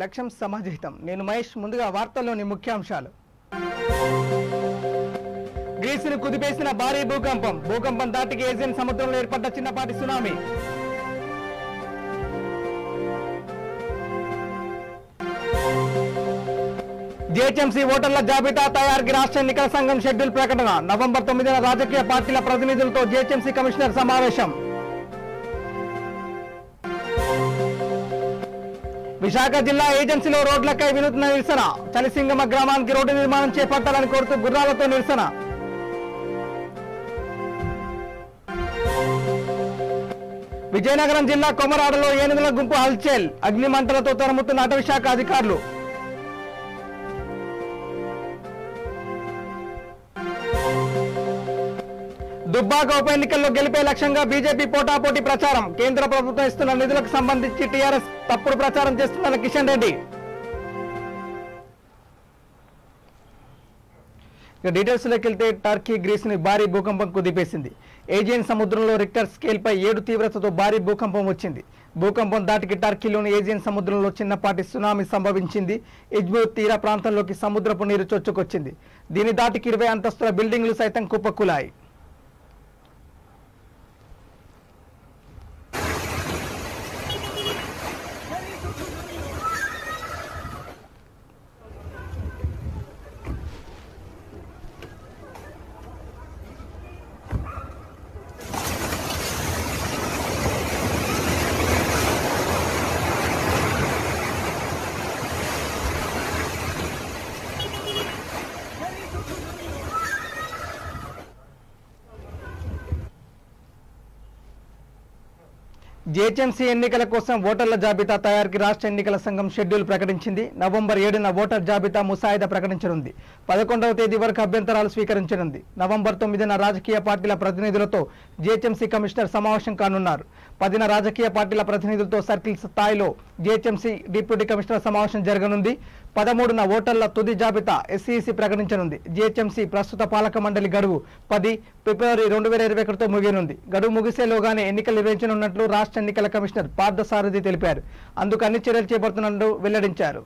లక్ష్యం సమాజహితం. నేను మహేష్. ముందుగా వార్తల్లోని ముఖ్యాంశాలు. గ్రీసును కుదిపేసిన భారీ భూకంపం దాటికి ఏజియన్ సముద్రంలో ఏర్పడ్డ చిన్నపాటి సునామీ. జీహెచ్ఎంసీ ఓటర్ల జాబితా తయారీకి రాష్ట్ర ఎన్నికల సంఘం షెడ్యూల్ ప్రకటన. నవంబర్ 9న రాజకీయ పార్టీల ప్రతినిధులతో జీహెచ్ఎంసీ కమిషనర్ సమావేశం. విశాఖ జిల్లా ఏజెన్సీలో రోడ్లకై వినూత్న నిరసన. చలిసింగమ గ్రామానికి రోడ్డు నిర్మాణం చేపట్టాలని కోరుతూ గుర్రాలతో నిరసన. విజయనగరం జిల్లా కొమరాడలో ఏనుగుల గుంపు హల్చల్. అగ్ని మంటలతో తరుముతున్న అటవీశాఖ అధికారులు. దుబ్బాక ఉప ఎన్నికల్లో గెలిపే లక్ష్యంగా బీజేపీ పోటాపోటీ ప్రచారం. కేంద్ర ప్రభుత్వం ఇస్తున్న నిధులకు సంబంధించి టీఆర్ఎస్ తప్పుడు ప్రచారం చేస్తున్న కిషన్ రెడ్డి. డీటెయిల్స్లోకి వెళ్తే టర్కీ గ్రీస్ని భారీ భూకంపం కుదిపేసింది. ఏజియన్ సముద్రంలో రిక్టర్ స్కేల్పై 7 తీవ్రతతో భారీ భూకంపం వచ్చింది. భూకంపం దాటికి టర్కీలోని ఏజియన్ సముద్రంలో చిన్నపాటి సునామీ సంభవించింది. ఇజ్మిర్ తీర ప్రాంతంలోకి సముద్రపు నీరు చొచ్చుకొచ్చింది. దీని దాటికి 20 అంతస్తుల బిల్డింగ్లు సైతం కుప్పకూలాయి. జీహెచ్ఎంసీ ఎన్నికల కోసం ఓటర్ల జాబితా తయారీకి రాష్ట్ర ఎన్నికల సంఘం షెడ్యూల్ ప్రకటించింది. నవంబర్ 7న ఓటర్ జాబితా ముసాయిదా ప్రకటించనుంది. 11వ తేదీ వరకు అభ్యంతరాలు స్వీకరించనుంది. నవంబర్ 9న రాజకీయ పార్టీల ప్రతినిధులతో జీహెచ్ఎంసీ కమిషనర్ సమావేశం కానున్నారు. 10న రాజకీయ పార్టీల ప్రతినిధులతో సర్కిల్ స్థాయిలో జీహెచ్ఎంసీ డిప్యూటీ కమిషనర్ సమావేశం జరగనుంది. 13న ఓటర్ల తుది జాబితా ఎస్ఈసీ ప్రకటించనుంది. జీహెచ్ఎంసీ ప్రస్తుత పాలక మండలి గడువు 10 ఫిబ్రవరి 2021తో ముగియనుంది. గడువు ముగిసేలోగానే ఎన్నికలు నిర్వహించనున్నట్లు రాష్ట్ర ఎన్నికల కమిషనర్ పార్థసారథి తెలిపారు. అందుకు అన్ని చర్యలు చేపడుతున్నట్లు వెల్లడించారు.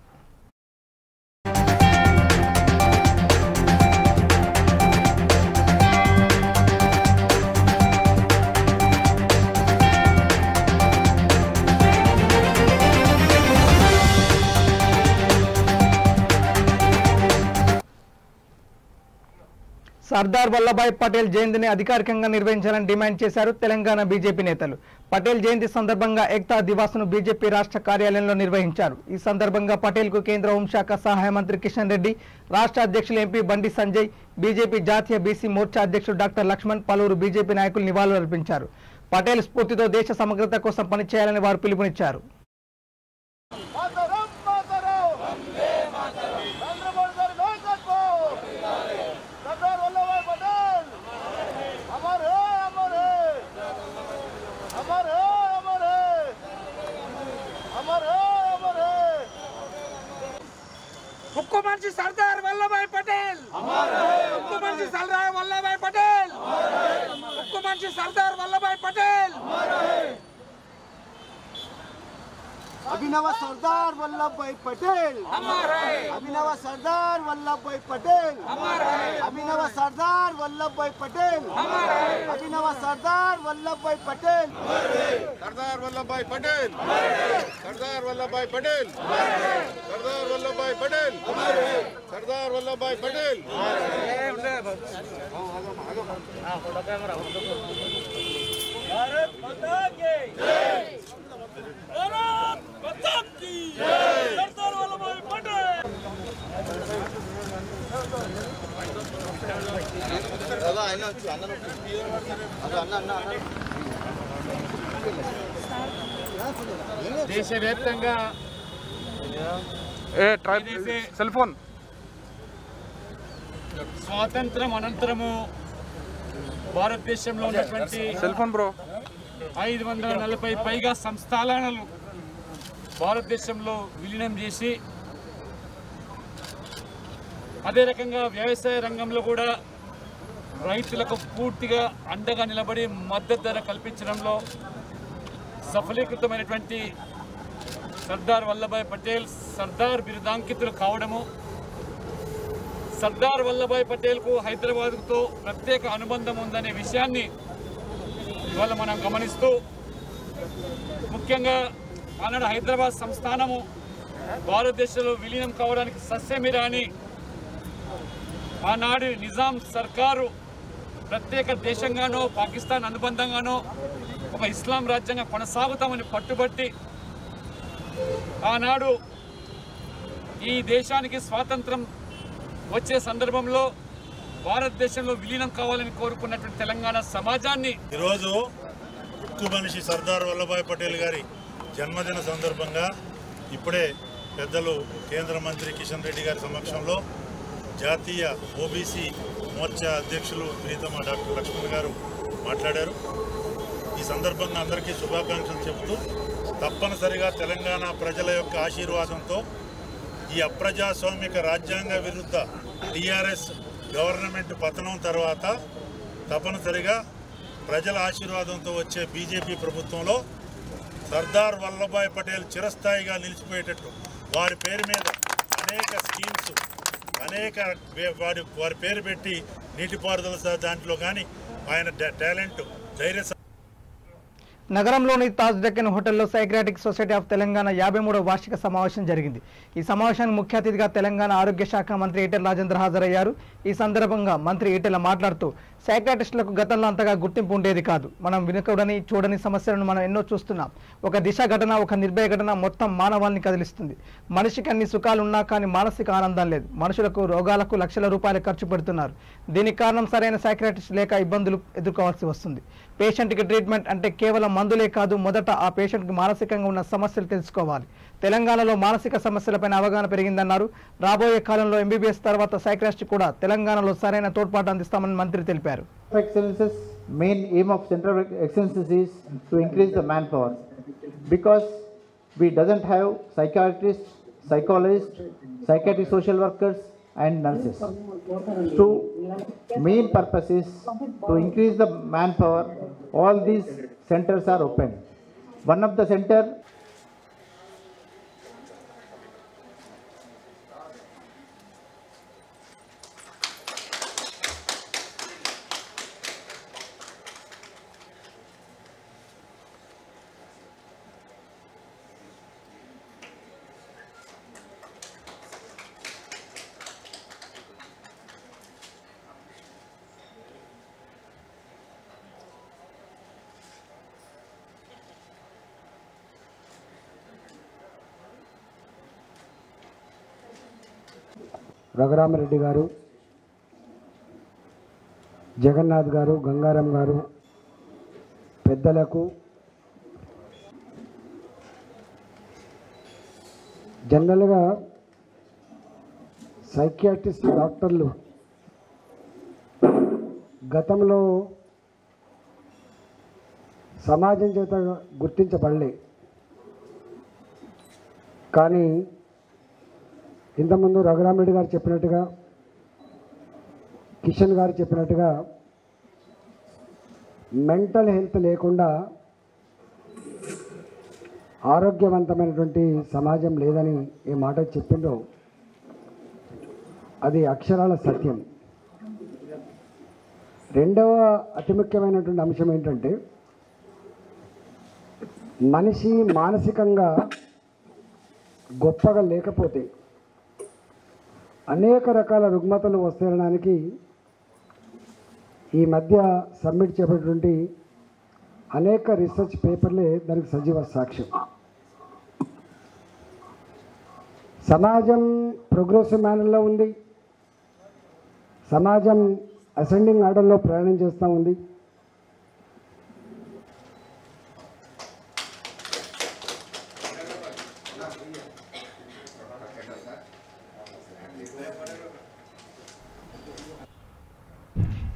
సర్దార్ వల్లభాయ్ పటేల్ జయంతిని అధికారికంగా నిర్వహించాలని డిమాండ్ చేశారు తెలంగాణ బీజేపీ నేతలు. పటేల్ జయంతి సందర్భంగా ఏక్తా దివాస్ను బీజేపీ రాష్ట్ర కార్యాలయంలో నిర్వహించారు. ఈ సందర్భంగా పటేల్కు కేంద్ర హోంశాఖ సహాయ మంత్రి కిషన్ రెడ్డి, రాష్ట్ర అధ్యక్షులు ఎంపీ బండి సంజయ్, బీజేపీ జాతీయ బీసీ మోర్చా అధ్యక్షుడు డాక్టర్ లక్ష్మణ్, పలువురు బీజేపీ నాయకులు నివాళులర్పించారు. పటేల్ స్ఫూర్తితో దేశ సమగ్రత కోసం పనిచేయాలని వారు పిలుపునిచ్చారు. मुख्यमंत्री सरदार वल्लभभाई पटेल, मुख्यमंत्री सरदार वल्लभभाई पटेल, मुख्यमंत्री सरदार वल्लभभाई पटेल, अभिनव सरदार वल्लभभाई पटेल, अभिनव सरदार वल्लभभाई पटेल, अभिनव सरदार वल्लभभाई पटेल, अभिनव सरदार वल्लभभाई पटेल, सरदार वल्लभभाई पटेल, सरदार वल्लभभाई पटेल, सरदार वल्लभभाई पटेल, सरदार वल्लभभाई पटेल। भारत माता की जय, भारत माता की जय, सरदार वल्लभभाई पटेल। దేశవ్యాప్తంగా సెల్ ఫోన్ స్వాతంత్రం అనంతరము భారతదేశంలో ఉన్నటువంటి సెల్ ఫోన్ బ్రో 540 పైగా సంస్థానాలను భారతదేశంలో విలీనం చేసి అదే రకంగా వ్యవసాయ రంగంలో కూడా రైతులకు పూర్తిగా అండగా నిలబడి మద్దతు ధర కల్పించడంలో సఫలీకృతమైనటువంటి సర్దార్ వల్లభాయ్ పటేల్ సర్దార్ బిరుదాంకితులు కావడము, సర్దార్ వల్లభాయ్ పటేల్కు హైదరాబాద్తో ప్రత్యేక అనుబంధం ఉందనే విషయాన్ని ఇవాళ మనం గమనిస్తూ, ముఖ్యంగా ఆనాడు హైదరాబాద్ సంస్థానము భారతదేశంలో విలీనం కావడానికి సస్యమిరా అని ఆనాడు నిజాం సర్కారు ప్రత్యేక దేశంగానో పాకిస్తాన్ అనుబంధంగానో ఒక ఇస్లాం రాజ్యంగా కొనసాగుతామని పట్టుబట్టి ఆనాడు ఈ దేశానికి స్వాతంత్రం వచ్చే సందర్భంలో భారతదేశంలో విలీనం కావాలని కోరుకున్నటువంటి తెలంగాణ సమాజాన్ని ఈరోజు ఉక్కు మనిషి సర్దార్ వల్లభాయ్ పటేల్ గారి జన్మదిన సందర్భంగా ఇప్పుడే పెద్దలు కేంద్ర మంత్రి కిషన్ రెడ్డి గారి సమక్షంలో జాతీయ ఓబీసీ మోర్చా అధ్యక్షులు ప్రీతమ డాక్టర్ లక్ష్మణ్ గారు మాట్లాడారు. ఈ సందర్భంగా అందరికీ శుభాకాంక్షలు చెబుతూ, తప్పనిసరిగా తెలంగాణ ప్రజల యొక్క ఆశీర్వాదంతో ఈ అప్రజాస్వామిక రాజ్యాంగ విరుద్ధ టీఆర్ఎస్ గవర్నమెంట్ పతనం తర్వాత తప్పనిసరిగా ప్రజల ఆశీర్వాదంతో వచ్చే బీజేపీ ప్రభుత్వంలో సర్దార్ వల్లభాయ్ పటేల్ చిరస్థాయిగా నిలిచిపోయేటట్టు వారి పేరు మీద అనేక స్కీమ్స్, అనేక వారి పేరు పెట్టి నీటిపారుదల దాంట్లో కానీ ఆయన టాలెంట్, ధైర్య. నగరంలోని తాజ్ డెక్కన్ హోటల్లో సైక్రాటిక్ సొసైటీ ఆఫ్ తెలంగాణ 53వ వార్షిక సమావేశం జరిగింది. ఈ సమావేశానికి ముఖ్య అతిథిగా తెలంగాణ ఆరోగ్య శాఖ మంత్రి ఈటెల రాజేందర్ హాజరయ్యారు. ఈ సందర్భంగా మంత్రి ఈటెల మాట్లాడుతూ, సైక్రాటిస్టులకు గతంలో అంతగా గుర్తింపు ఉండేది కాదు. మనం వినకూడని చూడని సమస్యలను మనం ఎన్నో చూస్తున్నాం. ఒక దిశ ఘటన, ఒక నిర్భయ ఘటన మొత్తం మానవాళిని కదిలిస్తుంది. మనిషికి అన్ని సుఖాలు ఉన్నా కానీ మానసిక ఆనందం లేదు. మనుషులకు రోగాలకు లక్షల రూపాయలు ఖర్చు పెడుతున్నారు. దీనికి కారణం సరైన సైక్రాటిస్ట్ లేక ఇబ్బందులు ఎదుర్కోవాల్సి వస్తుంది. పేషెంట్కి ట్రీట్మెంట్ అంటే కేవలం మందులే కాదు, మొదట ఆ పేషెంట్కి మానసికంగా ఉన్న సమస్యలు తెలుసుకోవాలి. తెలంగాణలో మానసిక సమస్యలపైన అవగాహన పెరిగిందన్నారు. రాబోయే కాలంలో ఎంబీబీఎస్ తర్వాత సైక్రాటిస్ట్ కూడా తెలంగాణలో సరైన తోడ్పాటు అందిస్తామని మంత్రి తెలిపారు. Excellences, main aim of Center of Excellences is to increase the manpower, because we doesn't have psychiatrists, psychologists, psychiatric social workers and nurses. So main purpose is to increase the manpower. All these centers are open. One of the center Raghurama Reddy గారు, జగన్నాథ్ గారు, గంగారం గారు, పెద్దలకు, జనరల్గా psychiatrist డాక్టర్లు గతంలో సమాజం చేత గుర్తించబడలే. కానీ ఇంతకుముందు రఘురామరెడ్డి గారు చెప్పినట్టుగా, కిషన్ గారు చెప్పినట్టుగా మెంటల్ హెల్త్ లేకుండా ఆరోగ్యవంతమైనటువంటి సమాజం లేదని ఏ మాట చెప్పిందో అది అక్షరాల సత్యం. రెండవ అతి ముఖ్యమైనటువంటి అంశం ఏంటంటే, మనిషి మానసికంగా గొప్పగా లేకపోతే అనేక రకాల రుగ్మతలు వస్తాయనడానికి ఈ మధ్య సబ్మిట్ చేయబడినటువంటి అనేక రీసెర్చ్ పేపర్లే దానికి సజీవ సాక్ష్యం. సమాజం ప్రోగ్రెసివ్ మేనర్లో ఉంది. సమాజం అసెండింగ్ ఆర్డర్లో ప్రయాణం చేస్తూ ఉంది.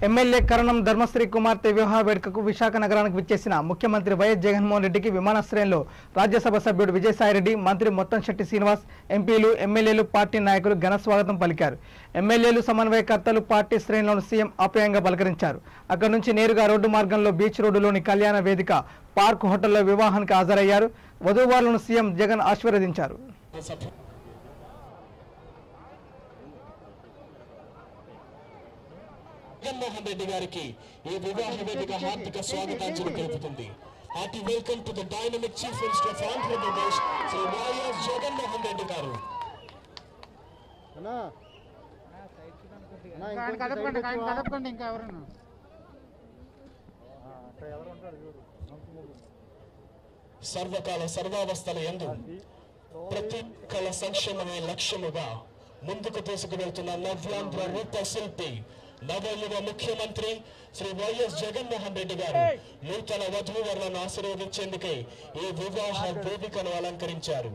ఎమ్మెల్యే కరణం ధర్మశ్రీ కుమార్తె వివాహ వేడుకకు విశాఖ నగరానికి విచ్చేసిన ముఖ్యమంత్రి వైఎస్ జగన్మోహన్ రెడ్డికి విమానాశ్రయంలో రాజ్యసభ సభ్యుడు విజయసాయిరెడ్డి, మంత్రి మొత్తంశెట్టి శ్రీనివాస్, ఎంపీలు, ఎమ్మెల్యేలు, పార్టీ నాయకులు ఘన స్వాగతం పలికారు. ఎమ్మెల్యేలు, సమన్వయకర్తలు పార్టీ శ్రేణులను సీఎం ఆప్యాయంగా పలకరించారు. అక్కడి నుంచి నేరుగా రోడ్డు మార్గంలో బీచ్ రోడ్డులోని కళ్యాణ వేదిక పార్క్ హోటల్లో వివాహానికి హాజరయ్యారు. వధూవరులను సీఎం జగన్ ఆశీర్వదించారు. జగన్మోహన్ రెడ్డి గారికి ఈ వివాహ వేదిక హార్దిక స్వాగతాంజలి తెలుపుతుంది. Hearty welcome to the dynamic chief minister of Andhra Pradesh Shri YS Jaganmohan Reddy గారు. సర్వకాల సర్వావస్థల యందు ప్రతి కళ సంక్షేమమే లక్ష్యముగా ముందుకు తీసుకువెళ్తున్న నవ్యాంధ్ర రూప శిల్పి నవయువ ముఖ్యమంత్రి శ్రీ వైఎస్ జగన్మోహన్ రెడ్డి గారు నూతన వధూవరులను ఆశీర్వదించేందుకే ఈ వివాహ వేదికను అలంకరించారు.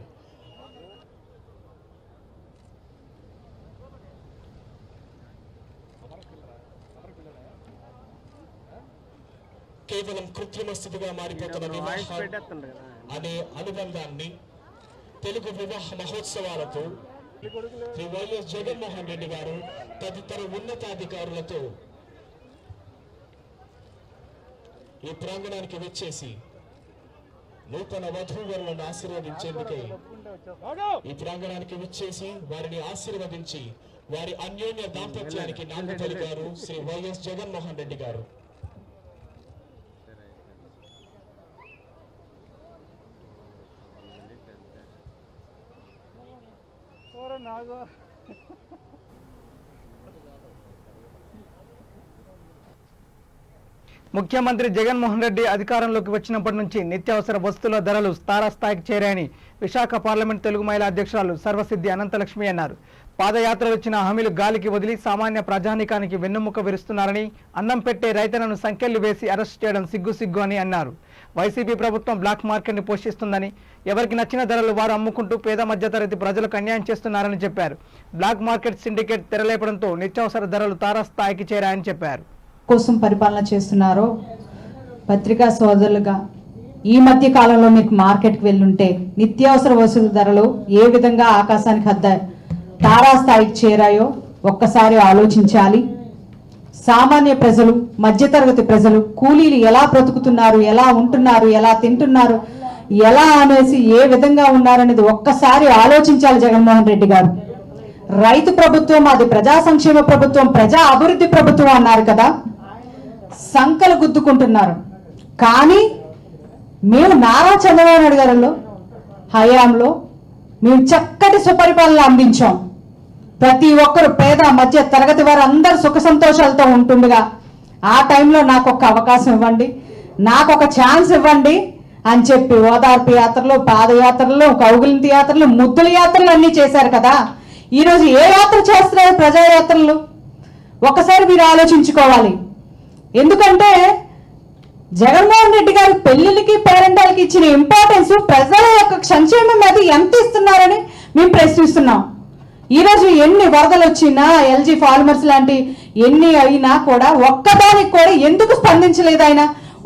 కేవలం కృత్రిమ స్థితిగా మారిపోతున్న వివాహం అనే అనుబంధాన్ని తెలుగు వివాహ మహోత్సవాలతో శ్రీ వైఎస్ జగన్మోహన్ రెడ్డి గారు తదితర ఉన్నతాధికారులతో ఈ ప్రాంగణానికి వచ్చేసి నూతన వధూవరులను ఆశీర్వదించేందుకే ఈ ప్రాంగణానికి వచ్చేసి వారిని ఆశీర్వదించి వారి అన్యోన్య దాంపత్యానికి నాంది పలికారు శ్రీ వైఎస్ జగన్మోహన్ రెడ్డి గారు. ముఖ్యమంత్రి జగన్మోహన్ రెడ్డి అధికారంలోకి వచ్చినప్పటి నుంచి నిత్యావసర వస్తువుల ధరలు తారాస్థాయికి చేరాయని విశాఖ పార్లమెంట్ తెలుగు మహిళా అధ్యక్షురాలు సర్వసిద్ధి అనంతలక్ష్మి అన్నారు. పాదయాత్రలు ఇచ్చిన హామీలు గాలికి వదిలి సామాన్య ప్రజానీకానికి వెన్నెముక విరుస్తున్నారని, అన్నం పెట్టే రైతన్నను సంకెళ్లు వేసి అరెస్ట్ చేయడం సిగ్గు అని అన్నారు. వైసీపీ ప్రభుత్వం బ్లాక్ మార్కెట్ని పోషిస్తుందని, ఎవరికి నచ్చిన ధరలు వారు అమ్ముకుంటూ పేద మధ్యతరగతి ప్రజలకు అన్యాయం చేస్తున్నారని చెప్పారు. బ్లాక్ మార్కెట్ సిండికేట్ తెరలేపడంతో నిత్యావసర ధరలు తారాస్థాయికి చేరాయని చెప్పారు. కోసం పరిపాలన చేస్తున్నారో పత్రికా సోదరులుగా ఈ మధ్య కాలంలో మీకు మార్కెట్కి వెళ్ళుంటే నిత్యావసర వస్తువుల ధరలు ఏ విధంగా ఆకాశానికి తారాస్థాయికి చేరాయో ఒక్కసారి ఆలోచించాలి. సామాన్య ప్రజలు, మధ్యతరగతి ప్రజలు, కూలీలు ఎలా బ్రతుకుతున్నారు, ఎలా ఉంటున్నారు, ఎలా తింటున్నారు, ఎలా అనేసి ఏ విధంగా ఉన్నారనేది ఒక్కసారి ఆలోచించాలి జగన్మోహన్ రెడ్డి గారు. రైతు ప్రభుత్వం, అది ప్రజా సంక్షేమ ప్రభుత్వం, ప్రజా అభివృద్ధి ప్రభుత్వం అన్నారు కదా, సంకలు గుద్దుకుంటున్నారు. కానీ మేము నారా చంద్రబాబు నాయుడు గారిలో హయాంలో మేము చక్కటి సుపరిపాలన అందించాం. ప్రతి ఒక్కరు పేద మధ్య తరగతి వారు అందరూ సుఖ సంతోషాలతో ఉంటుండగా ఆ టైంలో నాకు ఒక అవకాశం ఇవ్వండి, నాకు ఒక ఛాన్స్ ఇవ్వండి అని చెప్పి ఓదార్పు యాత్రలు, పాదయాత్రలు, కౌగులింత యాత్రలు, ముద్దుల యాత్రలు అన్నీ చేశారు కదా. ఈరోజు ఏ యాత్ర చేస్తున్నారు? ప్రజాయాత్రలు. ఒకసారి మీరు ఆలోచించుకోవాలి. ఎందుకంటే జగన్మోహన్ రెడ్డి గారు పెళ్లిళ్ళకి, పేరెంటాలకి ఇచ్చిన ఇంపార్టెన్స్ ప్రజల యొక్క సంక్షేమం మీద ఎంత ఇస్తున్నారని మేము ప్రశ్నిస్తున్నాం. ఈరోజు ఎన్ని వరదలు వచ్చినా, ఎల్జీ ఫార్మర్స్ లాంటి ఎన్ని అయినా కూడా ఒక్కదానికి కూడా ఎందుకు స్పందించలేదు ఆయన?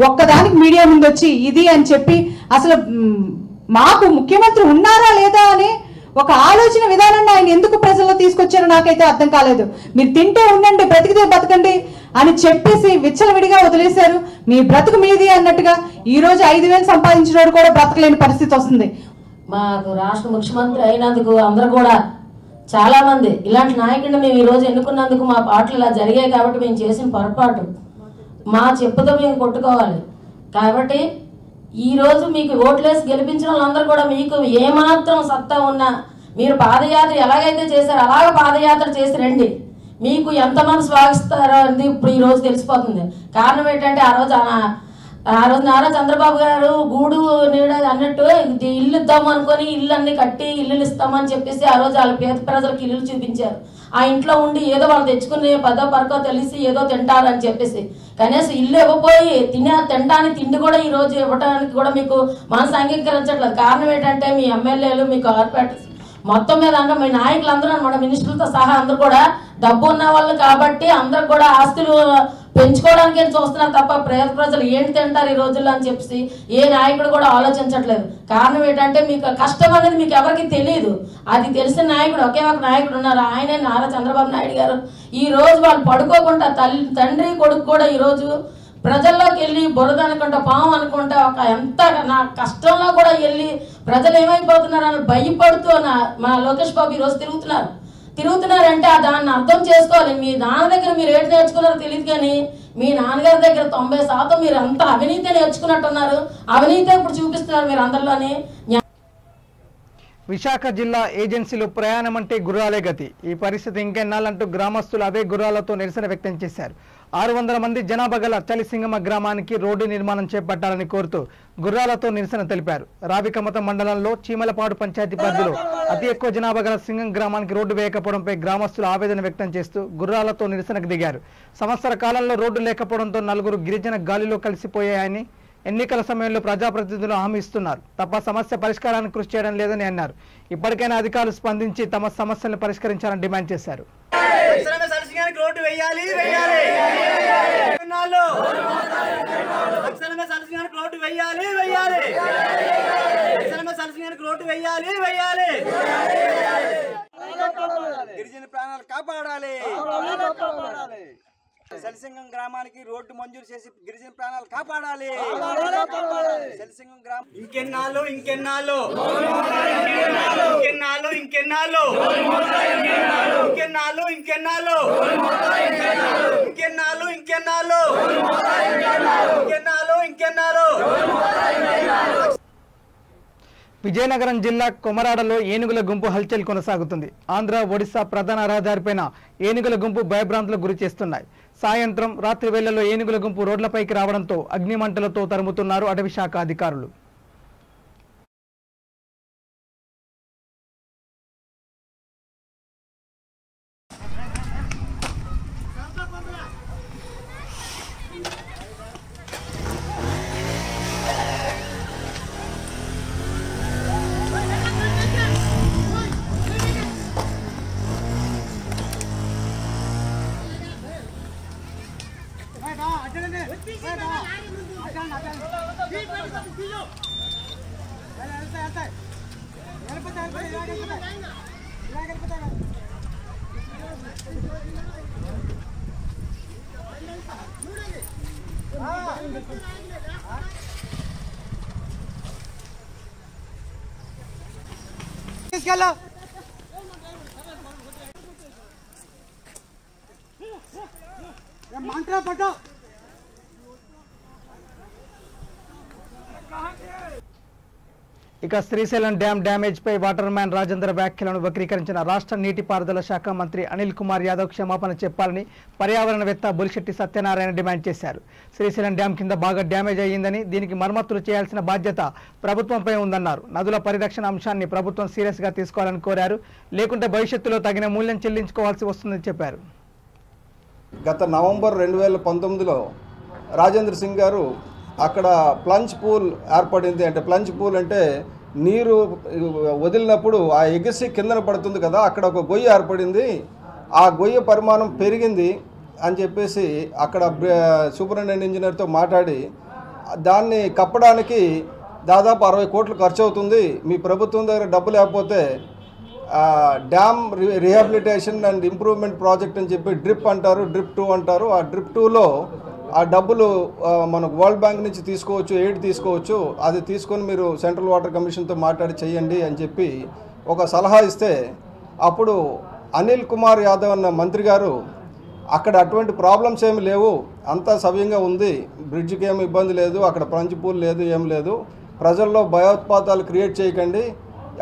ఒక్కదానికి మీడియా ముందు వచ్చి ఇది అని చెప్పి అసలు మాకు ముఖ్యమంత్రి ఉన్నారా లేదా అని ఒక ఆలోచన విధానాన్ని ఆయన ఎందుకు ప్రజల్లో తీసుకొచ్చారో నాకైతే అర్థం కాలేదు. మీరు తింటే ఉండండి, బ్రతికితే బతకండి అని చెప్పేసి విచ్చలవిడిగా వదిలేశారు. మీ బ్రతుకు మీది అన్నట్టుగా ఈ రోజు 5,000 సంపాదించినోడు కూడా బ్రతకలేని పరిస్థితి వస్తుంది. మాకు రాష్ట్ర ముఖ్యమంత్రి అయినందుకు అందరూ కూడా చాలా మంది ఇలాంటి నాయకుడిని మేము ఈ రోజు ఎన్నుకున్నందుకు మా పాటలు ఇలా జరిగాయి కాబట్టి మేము చేసిన పొరపాటు మా చెప్పుతో మేము కొట్టుకోవాలి. కాబట్టి ఈరోజు మీకు ఓట్లేసి గెలిపించిన వాళ్ళందరూ కూడా మీకు ఏమాత్రం సత్తా ఉన్నా మీరు పాదయాత్ర ఎలాగైతే చేశారో అలాగ పాదయాత్ర చేసి రండి. మీకు ఎంతమంది స్వాగతిస్తారో అనేది ఇప్పుడు ఈరోజు తెలిసిపోతుంది. కారణం ఏంటంటే ఆ రోజు నారా చంద్రబాబు గారు గూడు నీడ అన్నట్టు ఇల్లు ఇద్దాము అనుకొని ఇల్లు అన్ని కట్టి ఇల్లులు ఇస్తామని చెప్పేసి ఆ రోజు వాళ్ళ పేద ప్రజలకు ఇల్లులు చూపించారు. ఆ ఇంట్లో ఉండి ఏదో వాళ్ళు తెచ్చుకుని పదో పరకో తెలిసి ఏదో తింటారని చెప్పేసి కనీసం ఇల్లు ఇవ్వబోయి తినడానికి తిండి కూడా ఈ రోజు ఇవ్వడానికి కూడా మీకు మనసు అంగీకరించట్లేదు. కారణం ఏంటంటే మీ ఎమ్మెల్యేలు, మీ కార్పొరేటర్స్ మొత్తం మీద అంటే మీ నాయకులందరూ అనమాట, మినిస్టర్లతో సహా అందరూ కూడా డబ్బు ఉన్న వాళ్ళు కాబట్టి అందరు కూడా ఆస్తులు పెంచుకోవడానికి చూస్తున్నారు తప్ప పేద ప్రజలు ఏంటి తింటారు ఈ రోజుల్లో అని చెప్పి ఏ నాయకుడు కూడా ఆలోచించట్లేదు. కారణం ఏంటంటే మీకు కష్టం అనేది మీకు ఎవరికి తెలియదు. అది తెలిసిన నాయకుడు ఒకే ఒక నాయకుడు ఉన్నారు, ఆయనే నారా చంద్రబాబు నాయుడు గారు. ఈ రోజు వాళ్ళు పడుకోకుండా తండ్రి కొడుకు కూడా ఈరోజు ప్రజల్లోకి వెళ్ళి బురద అనుకుంటా, పాము అనుకుంటా, ఒక ఎంత నా కష్టంలో కూడా వెళ్ళి ప్రజలు ఏమైపోతున్నారని భయపడుతూ మా లోకేష్ బాబు ఈరోజు తిరుగుతున్నారు. తిరుగుతున్నారంటే దాన్ని అర్థం చేసుకోవాలి. మీ నాన్న దగ్గర మీరు ఏంటి నేర్చుకున్నారో తెలియదు, కానీ మీ నాన్నగారి దగ్గర 90% మీరు అంతా అవినీతి నేర్చుకున్నట్టున్నారు. అవినీతి ఇప్పుడు చూపిస్తున్నారు మీరు అందరిలోని. విశాఖ జిల్లా ఏజెన్సీలో ప్రయాణం అంటే గుర్రాలే గతి. ఈ పరిస్థితి ఇంకెన్నాళ్ళంటూ గ్రామస్తులు అవే గుర్రాలతో నిరసన వ్యక్తం చేశారు. 600 మంది జనాభా గల చలిసింగమ గ్రామానికి రోడ్డు నిర్మాణం చేపట్టాలని కోరుతూ గుర్రాలతో నిరసన తెలిపారు. రావికమత మండలంలో చీమలపాడు పంచాయతీ పరిధిలో అతి ఎక్కువ జనాభా గల సింగం గ్రామానికి రోడ్డు వేయకపోవడంపై గ్రామస్తులు ఆవేదన వ్యక్తం చేస్తూ గుర్రాలతో నిరసనకు దిగారు. సంవత్సర కాలంలో రోడ్డు లేకపోవడంతో 4 గిరిజన గాలిలో కలిసిపోయాయని, ఎన్నికల సమయంలో ప్రజాప్రతినిధులు హామీ ఇస్తున్నారు తప్ప సమస్య పరిష్కారానికి కృషి చేయడం లేదని అన్నారు. ఇప్పటికైనా అధికారులు స్పందించి తమ సమస్యలను పరిష్కరించాలని డిమాండ్ చేశారు. గిరిజన ప్రాణాలు కాపాడాలి. చలిసింగం గ్రామానికి రోడ్డు మంజూరు చేసి గిరిజన ప్రాణాలు కాపాడాలి. చలిసింగం గ్రామం ఇంకెన్నాళ్ళు ఇంకెన్నాళ్ళు ఇంకెన్నాళ్ళు ఇంకెన్నాళ్ళు ఇంకెన్నాళ్ళు ఇంకెన్నాళ్ళు ఇంకెన్నాళ్ళు ఇంకెన్నాళ్ళు ఇంకెన్నాళ్ళు ఇంకెన్నాళ్ళు. విజయనగరం జిల్లా కొమరాడలో ఏనుగుల గుంపు హల్చల్ కొనసాగుతుంది. ఆంధ్ర ఒడిశా ప్రధాన రహదారిపైన ఏనుగుల గుంపు భయభ్రాంతులకు గురి చేస్తున్నాయి. సాయంత్రం రాత్రి వేళల్లో ఏనుగుల గుంపు రోడ్లపైకి రావడంతో అగ్నిమంటలతో తరుముతున్నారు అటవీ శాఖ అధికారులు. మంత్ర పట్టు. ఇక శ్రీశైలం డ్యాం డ్యామేజ్ పై వాటర్ మ్యాన్ రాజేంద్ర వ్యాఖ్యలను వక్రీకరించిన రాష్ట్ర నీటిపారుదల శాఖ మంత్రి అనిల్ కుమార్ యాదవ్ క్షమాపణ చెప్పాలని పర్యావరణవేత్త బొలిశెట్టి సత్యనారాయణ డిమాండ్ చేశారు. శ్రీశైలం డ్యాం కింద బాగా డ్యామేజ్ అయ్యిందని, దీనికి మరమ్మతులు చేయాల్సిన బాధ్యత ప్రభుత్వంపై ఉందన్నారు. నదుల పరిరక్షణ అంశాన్ని ప్రభుత్వం సీరియస్ గా తీసుకోవాలని కోరారు. లేకుంటే భవిష్యత్తులో తగిన మూల్యం చెల్లించుకోవాల్సి వస్తుందని చెప్పారు. గత నవంబర్ 2019లో రాజేంద్ర సింగ్ గారు అక్కడ ప్లంజ్ పూల్ ఏర్పడింది. అంటే ప్లంజ్ పూల్ అంటే నీరు వదిలినప్పుడు ఆ ఎగిసి కిందన పడుతుంది కదా, అక్కడ ఒక గొయ్యి ఏర్పడింది. ఆ గొయ్యి పరిమాణం పెరిగింది అని చెప్పేసి అక్కడ సూపరింటెండెంట్ ఇంజనీర్తో మాట్లాడి దాన్ని కప్పడానికి దాదాపు 60 కోట్లు ఖర్చు అవుతుంది. మీ ప్రభుత్వం దగ్గర డబ్బు లేకపోతే dam rehabilitation and improvement project అని చెప్పి డ్రిప్ అంటారు, డ్రిప్ 2 అంటారు. ఆ డ్రిప్ 2లో ఆ డబ్బులు మనకు వరల్డ్ బ్యాంక్ నుంచి తీసుకోవచ్చు, ఎయిడ్ తీసుకోవచ్చు. అది తీసుకొని మీరు సెంట్రల్ వాటర్ కమిషన్తో మాట్లాడి చేయండి అని చెప్పి ఒక సలహా ఇస్తే అప్పుడు అనిల్ కుమార్ యాదవ్ అన్న మంత్రి గారు అక్కడ అటువంటి ప్రాబ్లమ్స్ ఏమి లేవు, అంతా సవ్యంగా ఉంది, బ్రిడ్జ్కి ఏమి ఇబ్బంది లేదు, అక్కడ ప్లంజ్ పూల్ లేదు, ఏం లేదు, ప్రజల్లో భయోత్పాతాలు క్రియేట్ చేయకండి,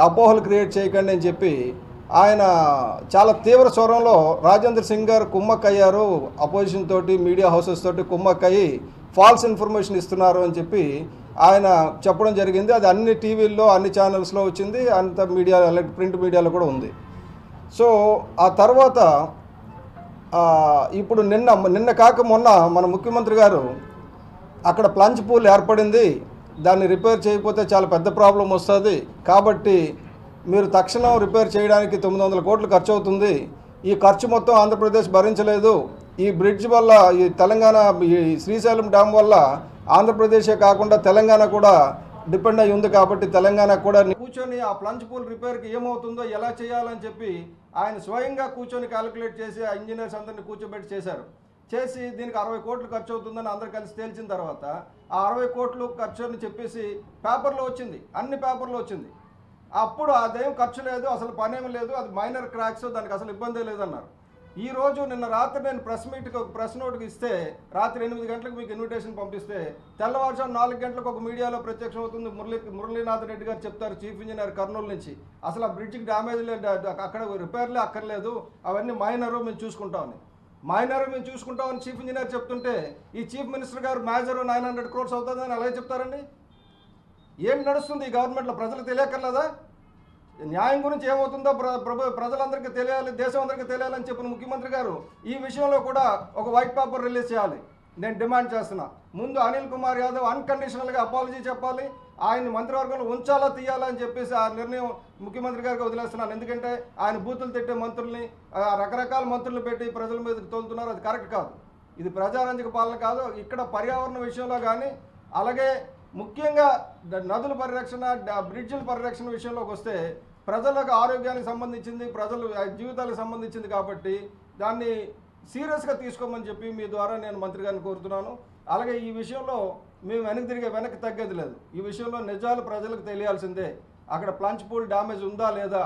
అపోహలు క్రియేట్ చేయకండి అని చెప్పి ఆయన చాలా తీవ్ర స్వరంలో రాజేంద్ర సింగ్ గారు కుమ్మక్కయ్యారు. అపోజిషన్ తోటి, మీడియా హౌసెస్ తోటి కుమ్మక్కయ్యి ఫాల్స్ ఇన్ఫర్మేషన్ ఇస్తున్నారు అని చెప్పి ఆయన చెప్పడం జరిగింది. అది అన్ని టీవీల్లో, అన్ని ఛానల్స్లో వచ్చింది, అంత మీడియా, ప్రింట్ మీడియాలో కూడా ఉంది. సో ఆ తర్వాత ఇప్పుడు నిన్న కాక మొన్న మన ముఖ్యమంత్రి గారు అక్కడ ప్లంజ్ పూల్ ఏర్పడింది, దాన్ని రిపేర్ చేయకపోతే చాలా పెద్ద ప్రాబ్లం వస్తుంది, కాబట్టి మీరు తక్షణం రిపేర్ చేయడానికి 900 కోట్లు ఖర్చు అవుతుంది, ఈ ఖర్చు మొత్తం ఆంధ్రప్రదేశ్ భరించలేదు, ఈ బ్రిడ్జ్ వల్ల, ఈ తెలంగాణ, ఈ శ్రీశైలం డ్యామ్ వల్ల ఆంధ్రప్రదేశే కాకుండా తెలంగాణ కూడా డిపెండ్ అయి ఉంది, కాబట్టి తెలంగాణ కూడా కూర్చొని ఆ ప్లంజ్ పూల్ రిపేర్కి ఏమవుతుందో ఎలా చేయాలని చెప్పి ఆయన స్వయంగా కూర్చొని క్యాలిక్యులేట్ చేసి ఆ ఇంజనీర్స్ అందరినీ కూర్చోబెట్టి చేశారు. చేసి దీనికి 60 కోట్లు ఖర్చు అవుతుందని అందరు కలిసి తేల్చిన తర్వాత ఆ 60 కోట్లు ఖర్చు అని చెప్పేసి పేపర్లో వచ్చింది, అన్ని పేపర్లో వచ్చింది. అప్పుడు అదేం ఖర్చు లేదు, అసలు పనేం లేదు, అది మైనర్ క్రాక్స్, దానికి అసలు ఇబ్బంది లేదన్నారు. ఈరోజు నిన్న రాత్రి నేను ప్రెస్ నోట్కి ఇస్తే రాత్రి 8 గంటలకు మీకు ఇన్విటేషన్ పంపిస్తే తెల్లవారుజాము 4 గంటలకు ఒక మీడియాలో ప్రత్యక్షం అవుతుంది. మురళీనాథ్ రెడ్డి గారు చెప్తారు, చీఫ్ ఇంజనీర్ కర్నూలు నుంచి, అసలు ఆ బ్రిడ్జికి డ్యామేజ్ లేదు, అక్కడ రిపేర్లే అక్కర్లేదు, అవన్నీ మైనరు మేము చూసుకుంటామని చీఫ్ ఇంజనీర్ చెప్తుంటే ఈ చీఫ్ మినిస్టర్ గారు మేజర్ 900 crores అవుతుందని అలాగే చెప్తారండి. ఏం నడుస్తుంది ఈ గవర్నమెంట్లో? ప్రజలకు తెలియకర్లేదా? న్యాయం గురించి ఏమవుతుందో ప్రజలందరికీ తెలియాలి, దేశం అందరికీ తెలియాలని చెప్పిన ముఖ్యమంత్రి గారు ఈ విషయంలో కూడా ఒక వైట్ పేపర్ రిలీజ్ చేయాలి. నేను డిమాండ్ చేస్తున్నా. ముందు అనిల్ కుమార్ యాదవ్ అన్కండిషనల్గా అపాలజీ చెప్పాలి, ఆయన్ని మంత్రివర్గంలో ఉంచాలా తీయాలని చెప్పేసి ఆ నిర్ణయం ముఖ్యమంత్రి గారికి వదిలేస్తున్నాను. ఎందుకంటే ఆయన బూతులు తిట్టే మంత్రుల్ని, రకరకాల మంత్రులు పెట్టి ప్రజల మీదకి తోలుతున్నారు. అది కరెక్ట్ కాదు. ఇది ప్రజారంజక పాలన కాదు. ఇక్కడ పర్యావరణ విషయంలో కానీ, అలాగే ముఖ్యంగా నదుల పరిరక్షణ, బ్రిడ్జిల పరిరక్షణ విషయంలోకి వస్తే ప్రజలకు ఆరోగ్యానికి సంబంధించింది, ప్రజల జీవితాలకు సంబంధించింది కాబట్టి దాన్ని సీరియస్గా తీసుకోమని చెప్పి మీ ద్వారా నేను మంత్రి గారిని కోరుతున్నాను. అలాగే ఈ విషయంలో మేము వెనక్కి తగ్గేది లేదు. ఈ విషయంలో నిజాలు ప్రజలకు తెలియాల్సిందే. అక్కడ ప్లంచ్ పూల్ డ్యామేజ్ ఉందా లేదా,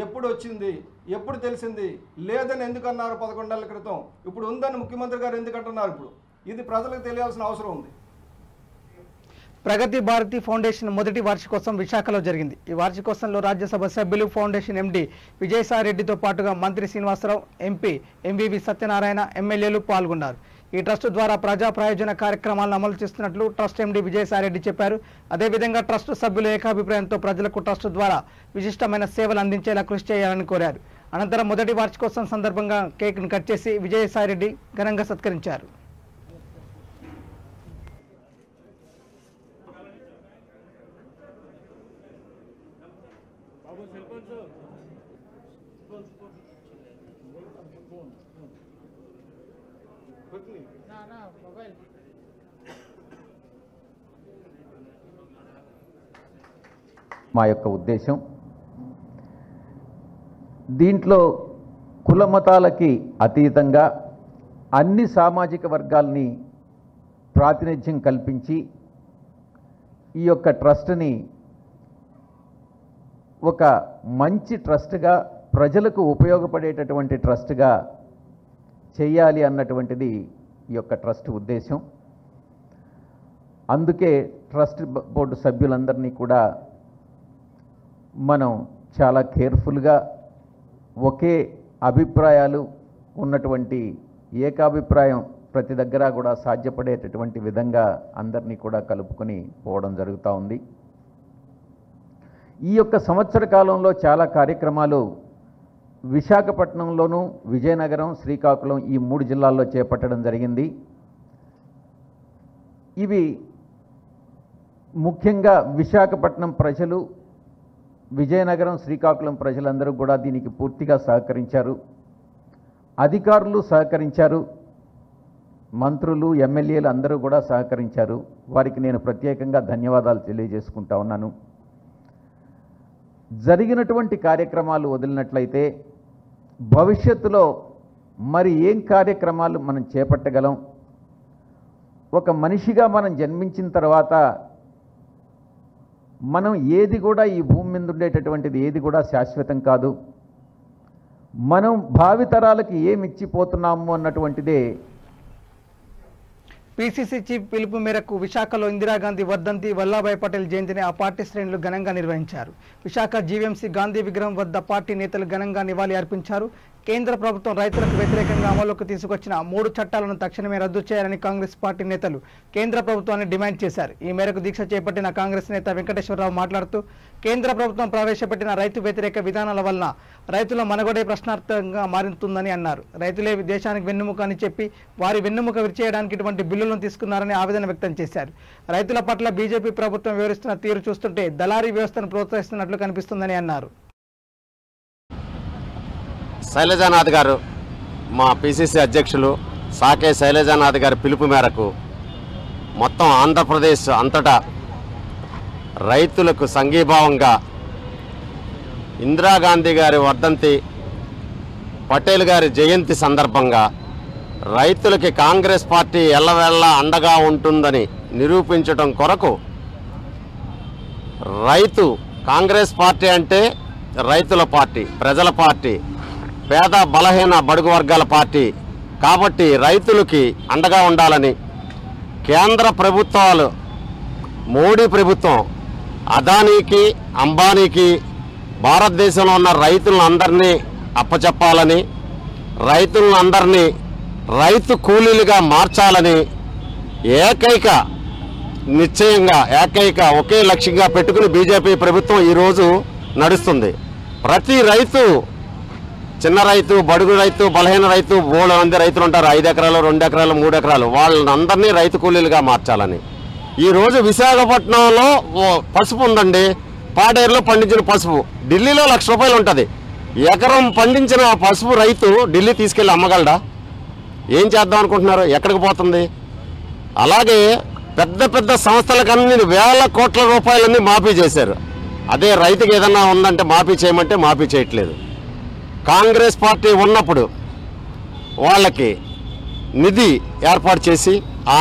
ఎప్పుడు వచ్చింది, ఎప్పుడు తెలిసింది, లేదని ఎందుకన్నారు 11 నెలల క్రితం, ఇప్పుడు ఉందని ముఖ్యమంత్రి గారు ఎందుకంటున్నారు? ఇప్పుడు ఇది ప్రజలకు తెలియాల్సిన అవసరం ఉంది. ప్రగతి భారతి ఫౌండేషన్ మొదటి వార్షికోత్సవం విశాఖలో జరిగింది. ఈ వార్షికోత్సవంలో రాజ్యసభ సభ్యులు, ఫౌండేషన్ ఎండీ విజయసాయిరెడ్డితో పాటుగా మంత్రి శ్రీనివాసరావు, ఎంపీ ఎంవివి సత్యనారాయణ, ఎమ్మెల్యేలు పాల్గొన్నారు. ఈ ట్రస్ట్ ద్వారా ప్రజా ప్రయోజన కార్యక్రమాలను అమలు చేస్తున్నట్లు ట్రస్ట్ ఎండీ విజయసాయిరెడ్డి చెప్పారు. అదేవిధంగా ట్రస్ట్ సభ్యుల ఏకాభిప్రాయంతో ప్రజలకు ట్రస్ట్ ద్వారా విశిష్టమైన సేవలు అందించేలా కృషి చేయాలని కోరారు. అనంతరం మొదటి వార్షికోత్సవం సందర్భంగా కేక్ను కట్ చేసి విజయసాయిరెడ్డి ఘనంగా సత్కరించారు. మా యొక్క ఉద్దేశం దీంట్లో కుల మతాలకి అతీతంగా అన్ని సామాజిక వర్గాల్ని ప్రాతినిధ్యం కల్పించి ఈ యొక్క ట్రస్ట్ని ఒక మంచి ట్రస్ట్గా, ప్రజలకు ఉపయోగపడేటటువంటి ట్రస్ట్గా చేయాలి అన్నటువంటిది ఈ యొక్క ట్రస్ట్ ఉద్దేశం. అందుకే ట్రస్ట్ బోర్డు సభ్యులందరినీ కూడా మనం చాలా కేర్ఫుల్గా ఒకే అభిప్రాయాలు ఉన్నటువంటి ఏకాభిప్రాయం ప్రతి దగ్గర కూడా సాధ్యపడేటటువంటి విధంగా అందరినీ కూడా కలుపుకొని పోవడం జరుగుతూ ఉంది. ఈ యొక్క సంవత్సర కాలంలో చాలా కార్యక్రమాలు విశాఖపట్నంలోనూ, విజయనగరం, శ్రీకాకుళం ఈ 3 జిల్లాల్లో చేపట్టడం జరిగింది. ఇవి ముఖ్యంగా విశాఖపట్నం ప్రజలు, విజయనగరం, శ్రీకాకుళం ప్రజలందరూ కూడా దీనికి పూర్తిగా సహకరించారు. అధికారులు సహకరించారు, మంత్రులు, ఎమ్మెల్యేలు అందరూ కూడా సహకరించారు. వారికి నేను ప్రత్యేకంగా ధన్యవాదాలు తెలియజేసుకుంటా ఉన్నాను. జరిగినటువంటి కార్యక్రమాలు వదిలినట్లయితే భవిష్యత్తులో మరి ఏం కార్యక్రమాలు మనం చేపట్టగలం? ఒక మనిషిగా మనం జన్మించిన తర్వాత మనం ఏది కూడా ఈ భూమి మీద ఉండేటటువంటిది ఏది కూడా శాశ్వతం కాదు. మనం భావితరాలకి ఏమి ఇచ్చిపోతున్నాము అన్నటువంటిదే. పీసీసీ చీఫ్ పిలుపు మేరకు విశాఖలో ఇందిరాగాంధీ వర్ధంతి, వల్లభాయ్ పటేల్ జయంతిని ఆ పార్టీ శ్రేణులు ఘనంగా నిర్వహించారు. విశాఖ జీవీఎంసీ గాంధీ విగ్రహం వద్ద పార్టీ నేతలు ఘనంగా నివాళి అర్పించారు. కేంద్ర ప్రభుత్వం రైతులకు వ్యతిరేకంగా అమలులోకి తీసుకొచ్చిన 3 చట్టాలను తక్షణమే రద్దు చేయాలని కాంగ్రెస్ పార్టీ నేతలు కేంద్ర ప్రభుత్వాన్ని డిమాండ్ చేశారు. ఈ మేరకు దీక్ష చేపట్టిన కాంగ్రెస్ నేత వెంకటేశ్వరరావు మాట్లాడుతూ, కేంద్ర ప్రభుత్వం ప్రవేశపెట్టిన రైతు వ్యతిరేక విధానాల వలన రైతుల మనుగడే ప్రశ్నార్థంగా మారుతుందని అన్నారు. రైతులే దేశానికి వెన్నెముక అని చెప్పి వారి వెన్నెముక విరిచేయడానికి ఇటువంటి బిల్లులను తీసుకున్నారని ఆవేదన వ్యక్తం చేశారు. రైతుల పట్ల బీజేపీ ప్రభుత్వం వివరిస్తున్న తీరు చూస్తుంటే దళారీ వ్యవస్థను ప్రోత్సహిస్తున్నట్లు కనిపిస్తుందని అన్నారు. శైలజానాథ్ గారు, మా పిసిసి అధ్యక్షులు సాకే శైలజానాథ్ గారి పిలుపు మేరకు మొత్తం ఆంధ్రప్రదేశ్ అంతటా రైతులకు సంఘీభావంగా ఇందిరాగాంధీ గారి వర్ధంతి, పటేల్ గారి జయంతి సందర్భంగా రైతులకి కాంగ్రెస్ పార్టీ ఎల్లవేళలా అండగా ఉంటుందని నిరూపించడం కొరకు రైతు కాంగ్రెస్ పార్టీ అంటే రైతుల పార్టీ, ప్రజల పార్టీ, పేద బలహీన బడుగు వర్గాల పార్టీ. కాబట్టి రైతులకి అండగా ఉండాలని కేంద్ర ప్రభుత్వాలు, మోడీ ప్రభుత్వం అదానీకి, అంబానీకి భారతదేశంలో ఉన్న రైతులందరినీ అప్పచెప్పాలని, రైతులందరినీ రైతు కూలీలుగా మార్చాలని ఏకైక నిశ్చయంగా, ఒకే లక్ష్యంగా పెట్టుకుని బీజేపీ ప్రభుత్వం ఈరోజు నడుస్తుంది. ప్రతి రైతు, చిన్న రైతు, బడుగు రైతు, బలహీన రైతు, 3 మంది రైతులు ఉంటారు, 5 ఎకరాలు, 2 ఎకరాలు, 3 ఎకరాలు, వాళ్ళందరినీ రైతు కూలీలుగా మార్చాలని. ఈరోజు విశాఖపట్నంలో పసుపు ఉందండి, పాడేరులో పండించిన పసుపు ఢిల్లీలో ₹1,00,000 ఉంటుంది. ఎకరం పండించిన పసుపు రైతు ఢిల్లీ తీసుకెళ్ళి అమ్మగలడా? ఏం చేద్దాం అనుకుంటున్నారు? ఎక్కడికి పోతుంది? అలాగే పెద్ద పెద్ద సంస్థలకన్నీ వేల కోట్ల రూపాయలన్నీ మాఫీ చేశారు. అదే రైతుకి ఏదన్నా ఉందంటే మాఫీ చేయమంటే మాఫీ చేయట్లేదు. కాంగ్రెస్ పార్టీ ఉన్నప్పుడు వాళ్ళకి నిధి ఏర్పాటు చేసి ఆ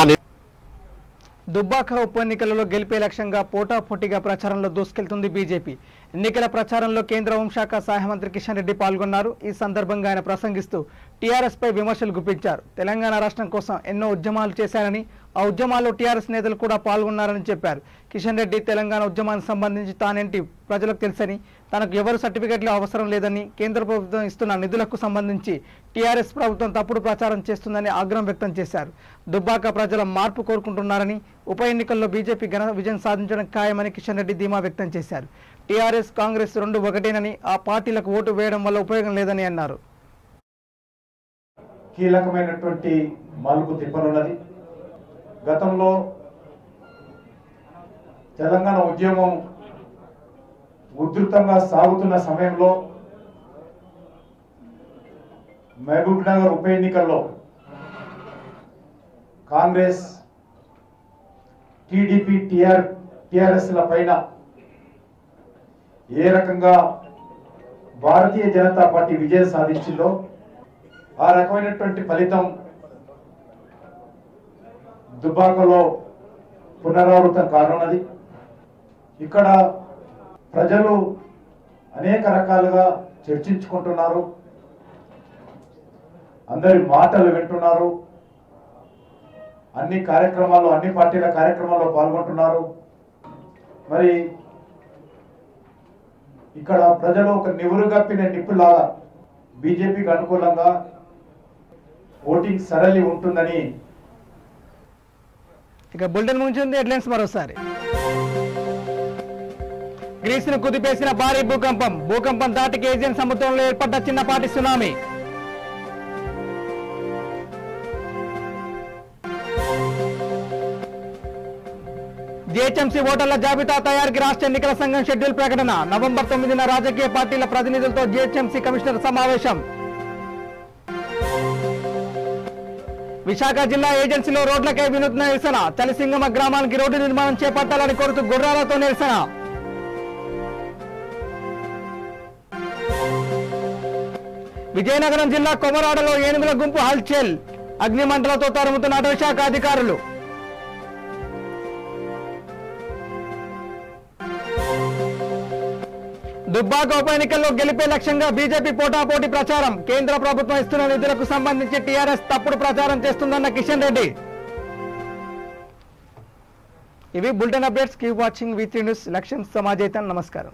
దుబ్బాక ఉప ఎన్నికలలో గెలిపే లక్ష్యంగా పోటాపోటీగా ప్రచారంలో దూసుకెళ్తుంది బీజేపీ. ఎన్నికల ప్రచారంలో కేంద్ర హోంశాఖ సహాయ మంత్రి కిషన్ రెడ్డి పాల్గొన్నారు. ఈ సందర్భంగా ఆయన ప్రసంగిస్తూ టీఆర్ఎస్ పై విమర్శలు గుప్పించారు. తెలంగాణ రాష్ట్రం కోసం ఎన్నో ఉద్యమాలు చేశారని, ఆ ఉద్యమాల్లో టీఆర్ఎస్ నేతలు కూడా పాల్గొన్నారని చెప్పారు. కిషన్ రెడ్డి తెలంగాణ ఉద్యమానికి సంబంధించి తానేంటి ప్రజలకు తెలుసని, తనకు ఎవరు సర్టిఫికెట్లు అవసరం లేదని, కేంద్ర ప్రభుత్వం ఇస్తున్న నిధులకు సంబంధించి టీఆర్ఎస్ ప్రభుత్వం తప్పుడు ప్రచారం చేస్తుందని ఆగ్రహం వ్యక్తం చేశారు. దుబ్బాక ప్రజల మార్పు కోరుకుంటున్నారని, ఉప ఎన్నికల్లో బీజేపీ ఘన విజయం సాధించడం ఖాయమని కిషన్ రెడ్డి ధీమా వ్యక్తం చేశారు. టీఆర్ఎస్, కాంగ్రెస్ 2 ఒకటేనని, ఆ పార్టీలకు ఓటు వేయడం వల్ల ఉపయోగం లేదని అన్నారు. కీలకమైనటువంటి మలుపు తిప్పనున్నది. గతంలో తెలంగాణ ఉద్యమం ఉధృతంగా సాగుతున్న సమయంలో మహబూబ్ నగర్ ఉప ఎన్నికల్లో కాంగ్రెస్, టీడీపీ, టీఆర్ఎస్ల పైన ఏ రకంగా భారతీయ జనతా పార్టీ విజయం సాధించిందో ఆ రకమైనటువంటి ఫలితం దుబ్బాకలో పునరావృతం కానున్నది. ఇక్కడ ప్రజలు అనేక రకాలుగా చర్చించుకుంటున్నారు, అందరి మాటలు వింటున్నారు, అన్ని కార్యక్రమాల్లో, అన్ని పార్టీల కార్యక్రమాల్లో పాల్గొంటున్నారు. మరి ఇక్కడ ప్రజలు ఒక నివురుగప్పిన నిప్పులాగా బీజేపీకి అనుకూలంగా ఓటింగ్ సరళి ఉంటుందని. ఇక బులెటిన్ ముంచుంది హెడ్లైన్స్ మరోసారి. గ్రీసును కుదిపేసిన భారీ భూకంపం, భూకంపం దాటికి ఏజియన్ సముద్రంలో ఏర్పడ్డ చిన్నపాటి సునామీ. జీహెచ్ఎంసీ ఓటర్ల జాబితా తయారీకి రాష్ట్ర ఎన్నికల సంఘం షెడ్యూల్ ప్రకటన. నవంబర్ 9న రాజకీయ పార్టీల ప్రతినిధులతో జీహెచ్ఎంసీ కమిషనర్ సమావేశం. విశాఖ జిల్లా ఏజెన్సీలో రోడ్లకై వినూత్న నిరసన. చలిసింగమ గ్రామానికి రోడ్డు నిర్మాణం చేపట్టాలని కోరుతూ గుర్రాలతో నిరసన. విజయనగరం జిల్లా కొమరాడలో ఏనుగుల గుంపు హల్చల్, అగ్నిమంటలతో తరుముతున్న అటవీశాఖ అధికారులు. దుబ్బాక ఉప ఎన్నికల్లో గెలిపే లక్ష్యంగా బీజేపీ పోటాపోటీ ప్రచారం. కేంద్ర ప్రభుత్వం ఇస్తున్న నిధులకు సంబంధించి టీఆర్ఎస్ తప్పుడు ప్రచారం చేస్తుందన్న కిషన్ రెడ్డి. ఇవి bulletin updates. Keep watching V3 news. Election సమాజైతం. నమస్కారం.